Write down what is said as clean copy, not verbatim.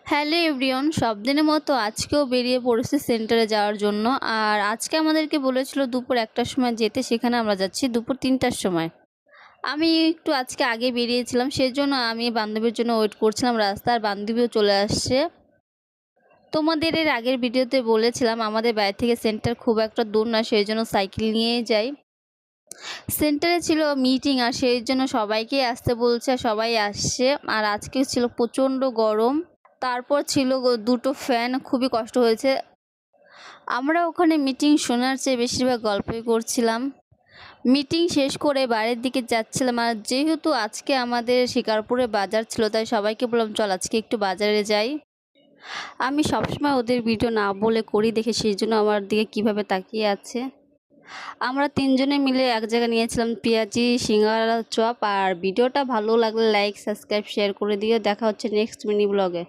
Hello everyone, সব দিনের মতো আজকেও বেরিয়ে পড়েছি সেন্টারে যাওয়ার জন্য। আর আজকে আমাদেরকে বলেছিল দুপুর ১টার সময় যেতে, সেখানে আমরা যাচ্ছি দুপুর ৩টার সময়। আমি একটু আজকে আগে বেরিয়েছিলাম, সেজন্য আমি বান্ধবীর জন্য ওয়েট করছিলাম রাস্তায়, আর বান্ধবীও চলে আসছে। তোমাদের এর আগের ভিডিওতে বলেছিলাম আমাদের বাড়ি থেকে সেন্টার খুব একটা দূর না, সেই জন্য সাইকেল নিয়েই যাই। সেন্টারে ছিল মিটিং, আর সেই জন্য সবাইকেই আসতে বলছে, সবাই আসছে। আর আজকে ছিল প্রচণ্ড গরম, তারপর ছিল দুটো ফ্যান, খুবই কষ্ট হয়েছে। আমরা ওখানে মিটিং শোনার চেয়ে বেশিরভাগ গল্পই করছিলাম। মিটিং শেষ করে বাড়ির দিকে যাচ্ছিলাম, আর যেহেতু আজকে আমাদের শিকারপুরে বাজার ছিল, তাই সবাইকে বললাম চল আজকে একটু বাজারে যাই। আমি সবসময় ওদের ভিডিও না বলে করি দেখে, সেই জন্য আমার দিকে কিভাবে তাকিয়ে আছে। আমরা তিনজনে মিলে এক জায়গায় নিয়েছিলাম পেঁয়াজি, সিঙ্গারা, চপ। আর ভিডিওটা ভালো লাগলে লাইক, সাবস্ক্রাইব, শেয়ার করে দিও। দেখা হচ্ছে নেক্সট মিনি ব্লগে।